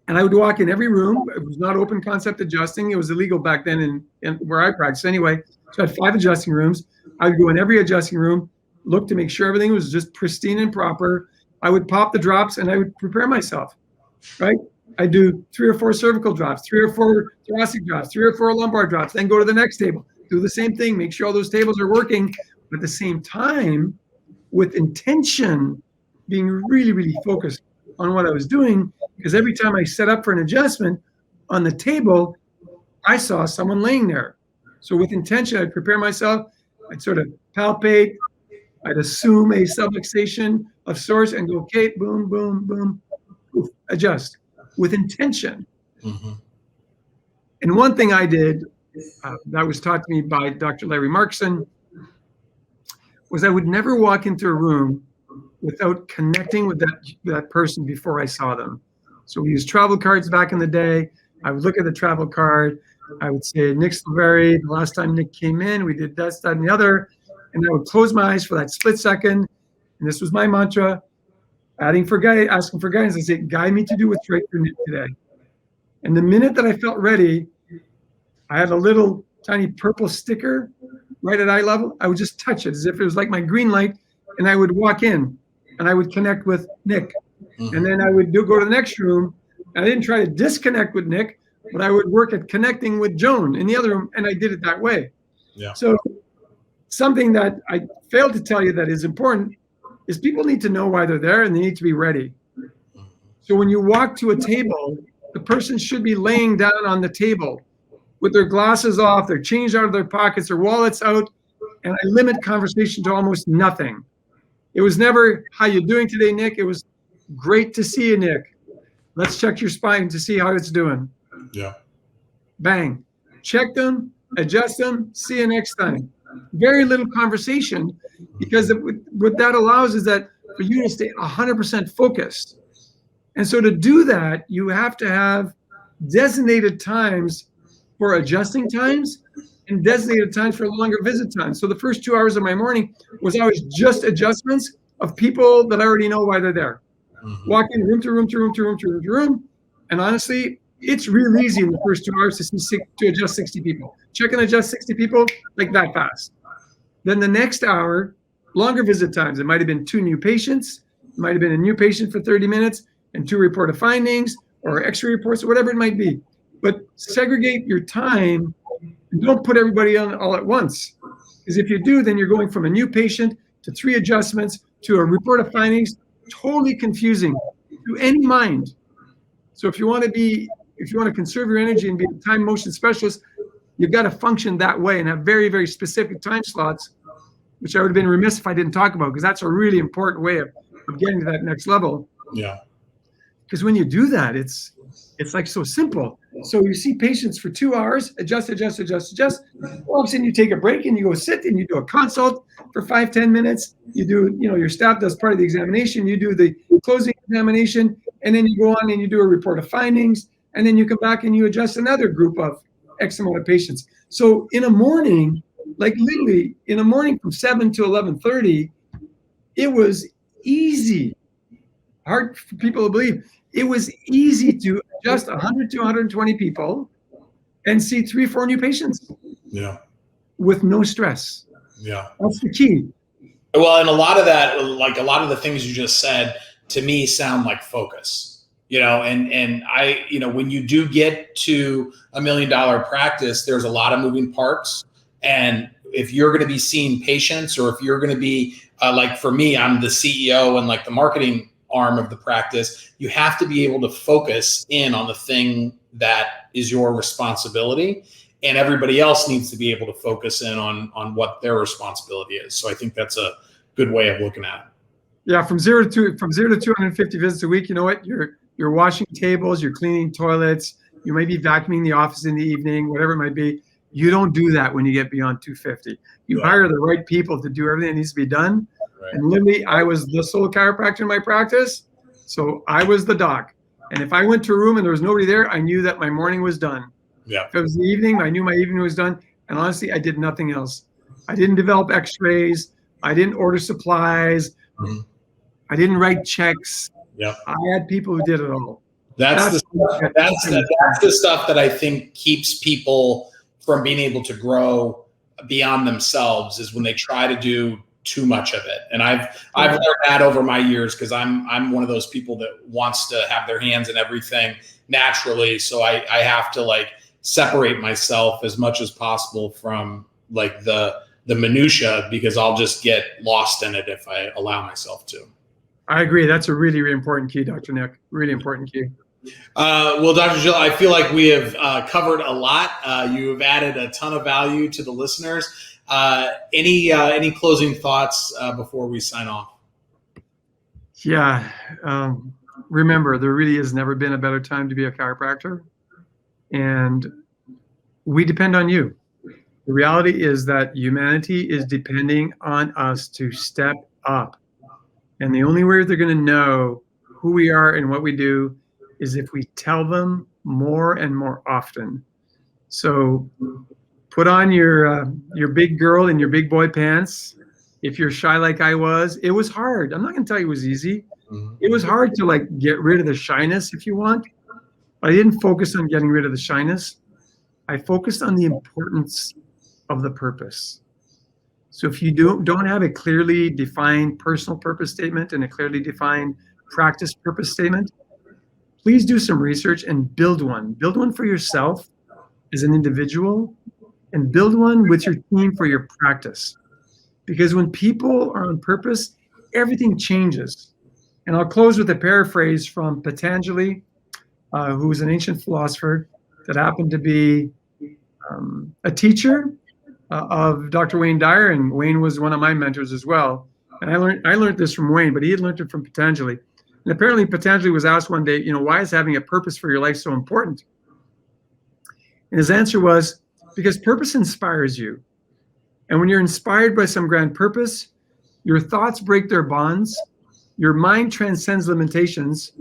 and I would walk in every room. It was not open concept adjusting. It was illegal back then in where I practiced anyway. So I had 5 adjusting rooms. I would go in every adjusting room, look to make sure everything was just pristine and proper. I would pop the drops, and I would prepare myself, right? I do 3 or 4 cervical drops, 3 or 4 thoracic drops, 3 or 4 lumbar drops, then go to the next table. Do the same thing, make sure all those tables are working, but at the same time, with intention, being really, really focused on what I was doing, because every time I set up for an adjustment on the table, I saw someone laying there. So with intention, I'd prepare myself, I'd sort of palpate, I'd assume a subluxation of sorts and go, okay, boom, boom, boom, poof, adjust with intention. And one thing I did that was taught to me by Dr. Larry Markson was I would never walk into a room without connecting with that person before I saw them. So we used travel cards back in the day. I would look at the travel card. I would say, Nick Silveri, the last time Nick came in, we did this, that, and the other. And I would close my eyes for that split second. And this was my mantra, asking for guidance. I say, guide me to do what's right for Nick today. And the minute that I felt ready, I had a little tiny purple sticker right at eye level. I would just touch it as if it was like my green light. And I would walk in and I would connect with Nick. And then I would go to the next room. I didn't try to disconnect with Nick, but I would work at connecting with Joan in the other room. And I did it that way. Yeah. So something that I failed to tell you that is important is people need to know why they're there and they need to be ready. So when you walk to a table, the person should be laying down on the table with their glasses off, their change out of their pockets, their wallets out. And I limit conversation to almost nothing. It was never, how you doing today, Nick? It was, great to see you, Nick. Let's check your spine to see how it's doing. Yeah. Bang. Check them, adjust them, see you next time. Very little conversation, because what that allows is that for you to stay 100% focused. And so to do that, you have to have designated times for adjusting times and designated times for longer visit times. So the first 2 hours of my morning was always just adjustments of people that I already know why they're there. Walking room to room to room to room to room to room. And honestly, it's real easy in the first 2 hours to adjust 60 people. Check and adjust 60 people like that fast. Then the next hour, longer visit times. It might have been 2 new patients. It might have been a new patient for 30 minutes and 2 reported findings or X-ray reports or whatever it might be. But segregate your time and don't put everybody on all at once. Because if you do, then you're going from a new patient to 3 adjustments to a report of findings, totally confusing to any mind. So if you want to conserve your energy and be a time motion specialist, you've got to function that way and have very, very specific time slots, which I would have been remiss if I didn't talk about, because that's a really important way of getting to that next level. Yeah. Because when you do that, it's like so simple. So you see patients for 2 hours, adjust, adjust, adjust, adjust. All of a sudden you take a break and you go sit and you do a consult for 5-10 minutes. You do, your staff does part of the examination. You do the closing examination, and then you go on and you do a report of findings, and then you come back and you adjust another group of X amount of patients. So in a morning, like literally in a morning from 7 to 11:30, it was easy. Hard for people to believe. It was easy to adjust 100 to 120 people and see 3-4 new patients. Yeah. With no stress. Yeah. That's the key. Well, and a lot of that, like a lot of the things you just said, to me sound like focus. And I, when you do get to $1 million practice, there's a lot of moving parts. And if you're going to be seeing patients, or if you're going to be like, for me, I'm the CEO and like the marketing arm of the practice, you have to be able to focus in on the thing that is your responsibility, and everybody else needs to be able to focus in on what their responsibility is. So I think that's a good way of looking at it. Yeah, from zero to 250 visits a week, you know what? You're washing tables, you're cleaning toilets, you may be vacuuming the office in the evening, whatever it might be. You don't do that when you get beyond 250. You hire the right people to do everything that needs to be done. Right. And literally, I was the sole chiropractor in my practice, so I was the doc. And if I went to a room and there was nobody there, I knew that my morning was done. Yeah. If it was the evening, I knew my evening was done. And honestly, I did nothing else. I didn't develop X-rays. I didn't order supplies. Mm-hmm. I didn't write checks. Yep. I had people who did it all. That's the stuff that I think keeps people from being able to grow beyond themselves, is when they try to do too much of it. And I've learned that over my years, because I'm one of those people that wants to have their hands in everything naturally. So I have to like separate myself as much as possible from like the minutia, because I'll just get lost in it if I allow myself to. I agree. That's a really, really important key, Dr. Nick. Really important key. Well, Dr. Gilles, I feel like we have covered a lot. You have added a ton of value to the listeners. Any closing thoughts before we sign off? Yeah. Remember, there really has never been a better time to be a chiropractor. And we depend on you. The reality is that humanity is depending on us to step up. And the only way they're going to know who we are and what we do is if we tell them more and more often. So put on your big girl and your big boy pants. If you're shy like I was, it was hard. I'm not going to tell you it was easy. Mm-hmm. It was hard to like get rid of the shyness, if you want. But I didn't focus on getting rid of the shyness. I focused on the importance of the purpose. So if you don't have a clearly defined personal purpose statement and a clearly defined practice purpose statement, please do some research and build one. Build one for yourself as an individual, and build one with your team for your practice. Because when people are on purpose, everything changes. And I'll close with a paraphrase from Patanjali, who was an ancient philosopher that happened to be a teacher of Dr. Wayne Dyer, and Wayne was one of my mentors as well. And I learned this from Wayne, but he had learned it from Patanjali. And apparently Patanjali was asked one day, why is having a purpose for your life so important? And his answer was, because purpose inspires you. And when you're inspired by some grand purpose, your thoughts break their bonds, your mind transcends limitations,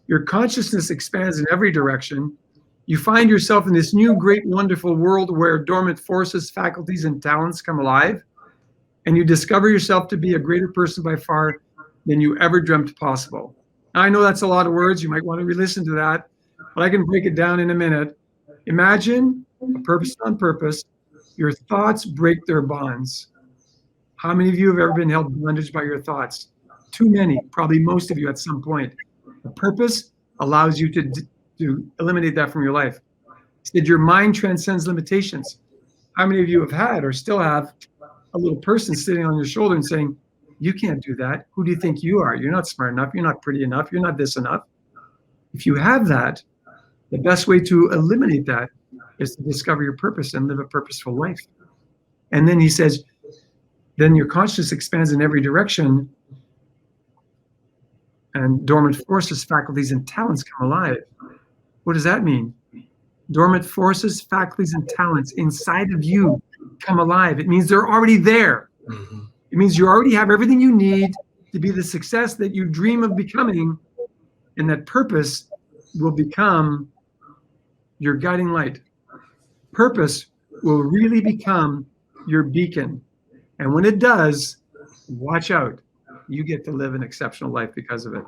your consciousness expands in every direction. You find yourself in this new, great, wonderful world where dormant forces, faculties, and talents come alive, and you discover yourself to be a greater person by far than you ever dreamt possible. Now, I know that's a lot of words. You might want to re-listen to that, but I can break it down in a minute. Imagine a purpose on purpose. Your thoughts break their bonds. How many of you have ever been held bondage by your thoughts? Too many, probably most of you at some point. The purpose allows you to eliminate that from your life. He said your mind transcends limitations. How many of you have had or still have a little person sitting on your shoulder and saying, you can't do that. Who do you think you are? You're not smart enough. You're not pretty enough. You're not this enough. If you have that, the best way to eliminate that is to discover your purpose and live a purposeful life. And then he says, then your consciousness expands in every direction, and dormant forces, faculties, and talents come alive. What does that mean? Dormant forces, faculties, and talents inside of you come alive. It means they're already there. Mm-hmm. It means you already have everything you need to be the success that you dream of becoming, and that purpose will become your guiding light. Purpose will really become your beacon. And when it does, watch out. You get to live an exceptional life because of it.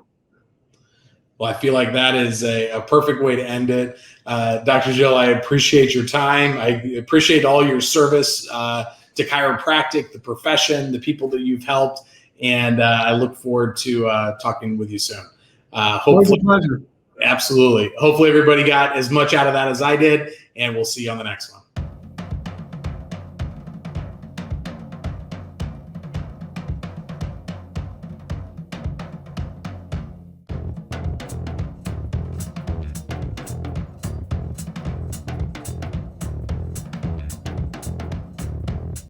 Well, I feel like that is a perfect way to end it. Dr. Gilles, I appreciate your time. I appreciate all your service to chiropractic, the profession, the people that you've helped. And I look forward to talking with you soon. Hopefully, it was a pleasure. Absolutely. Hopefully everybody got as much out of that as I did, and we'll see you on the next one.